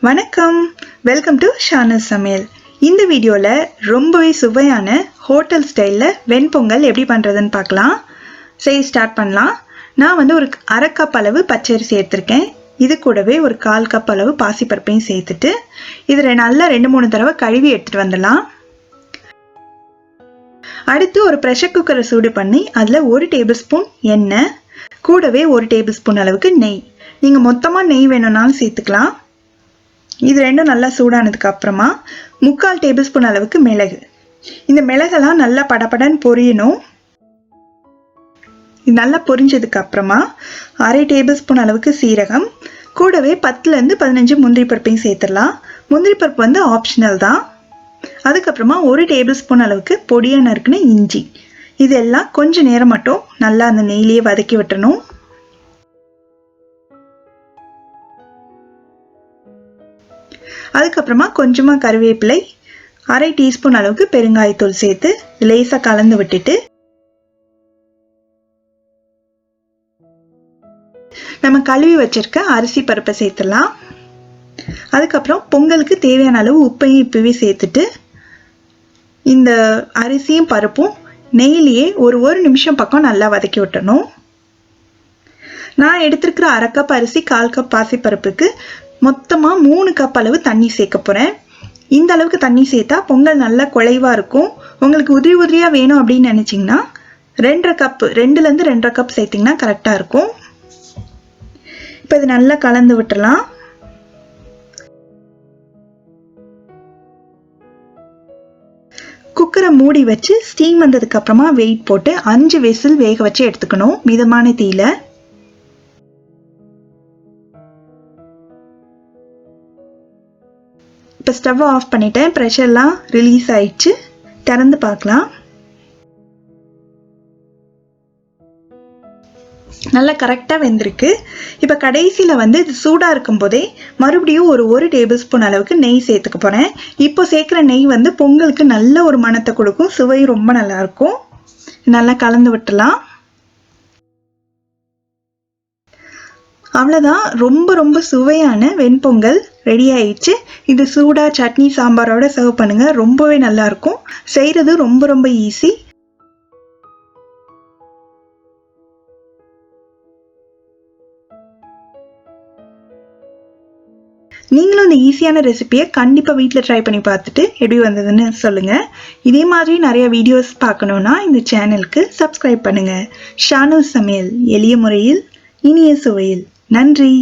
வணக்கம், welcome to ஷானஸ் சமையல். இந்த வீடியோவில் ரொம்பவே சுவையான ஹோட்டல் ஸ்டைலில் வெண்பொங்கல் எப்படி பண்ணுறதுன்னு பார்க்கலாம். சரி, ஸ்டார்ட் பண்ணலாம். நான் ஒரு அரை கப் அளவு பச்சரிசி எடுத்திருக்கேன். இது கூடவே ஒரு 1/4 கப் அளவு பாசிப்பருப்பையும் சேர்த்துட்டு இதில் நல்லா 2-3 தடவை கழுவி எடுத்துகிட்டு வந்துடலாம். அடுத்து ஒரு ப்ரெஷர் குக்கரை சூடு பண்ணி அதில் 1 டேபிள் ஸ்பூன் எண்ணெய், கூடவே 1 டேபிள் ஸ்பூன் அளவுக்கு நெய். நீங்கள் மொத்தமாக நெய் வேணும்னாலும் சேர்த்துக்கலாம். இது ரெண்டும் நல்லா சூடானதுக்கு அப்புறமா 3/4 டேபிள் ஸ்பூன் அளவுக்கு மிளகு. இந்த மிளகெல்லாம் நல்லா படபடன்னு பொரியணும். இது நல்லா பொரிஞ்சதுக்கு அப்புறமா 1/2 டேபிள் ஸ்பூன் அளவுக்கு சீரகம், கூடவே 10லேருந்து 15 முந்திரி பருப்பையும் சேர்த்துடலாம். முந்திரி பருப்பு ஆப்ஷனல் தான். அதுக்கப்புறமா 1 டேபிள் ஸ்பூன் அளவுக்கு பொடியாக நறுக்குன இஞ்சி. இதெல்லாம் கொஞ்சம் நேரம் மட்டும் நல்லா அந்த நெய்லேயே வதக்கி விட்டுறணும். அதுக்கப்புறமா கொஞ்சமாக கருவேப்பிலை, 1/2 டீஸ்பூன் அளவுக்கு பெருங்காயத்தூள் சேர்த்து லேசாக கலந்து விட்டுட்டு நம்ம கழுவி வச்சிருக்க அரிசி பருப்பை சேர்த்துடலாம். அதுக்கப்புறம் பொங்கலுக்கு தேவையான அளவு உப்பையும் இப்பவே சேர்த்துட்டு இந்த அரிசியும் பருப்பும் நெய்லேயே ஒரு நிமிஷம் பக்கம் நல்லா வதக்கி விட்டணும். நான் எடுத்திருக்கிற 1/2 கப் அரிசி 1/4 கப் பாசிப்பருப்புக்கு மொத்தமாக 3 கப் அளவு தண்ணி சேர்க்க போகிறேன். இந்த அளவுக்கு தண்ணி சேர்த்தா பொங்கல் நல்லா குழைவாக இருக்கும். உங்களுக்கு உதிரி உதிரியாக வேணும் அப்படின்னு நினச்சிங்கன்னா 2 கப் 2லேருந்து 2.5 கப் சேர்த்திங்கன்னா கரெக்டாக இருக்கும். இப்போ இது நல்லா கலந்து விட்டுறலாம். குக்கரை மூடி வச்சு ஸ்டீம் வந்ததுக்கு அப்புறமா வெயிட் போட்டு 5 விசில் வேக வச்சு எடுத்துக்கணும், மிதமான தீயில. இப்போ ஸ்டவ்வை ஆஃப் பண்ணிட்டேன். ப்ரெஷர்லாம் ரிலீஸ் ஆயிடுச்சு. திறந்து பார்க்கலாம். நல்லா கரெக்டாக வெந்திருக்கு. இப்போ கடைசியில் இது சூடாக இருக்கும் போதே மறுபடியும் ஒரு டேபிள் ஸ்பூன் அளவுக்கு நெய் சேர்த்துக்க போகிறேன். இப்போ சேர்க்குற நெய் பொங்கலுக்கு நல்ல ஒரு மணத்தை கொடுக்கும், சுவையும் ரொம்ப நல்லாயிருக்கும். நல்லா கலந்து விட்டுலாம். அவ்வளோதான், ரொம்ப சுவையான வெண்பொங்கல் ரெடி ஆயிடுச்சு. இது சூடாக சட்னி சாம்பாரோட சர்வ் பண்ணுங்க, ரொம்பவே நல்லாயிருக்கும். செய்கிறது ரொம்ப ஈஸி. நீங்களும் இந்த ஈஸியான ரெசிபியை கண்டிப்பாக வீட்டில் ட்ரை பண்ணி பார்த்துட்டு எப்படி வந்ததுன்னு சொல்லுங்கள். இதே மாதிரி நிறைய வீடியோஸ் பார்க்கணுன்னா இந்த சேனலுக்கு சப்ஸ்கிரைப் பண்ணுங்கள். ஷானு சமையல், எளிய முறையில் இனிய சுவையில். நன்றி.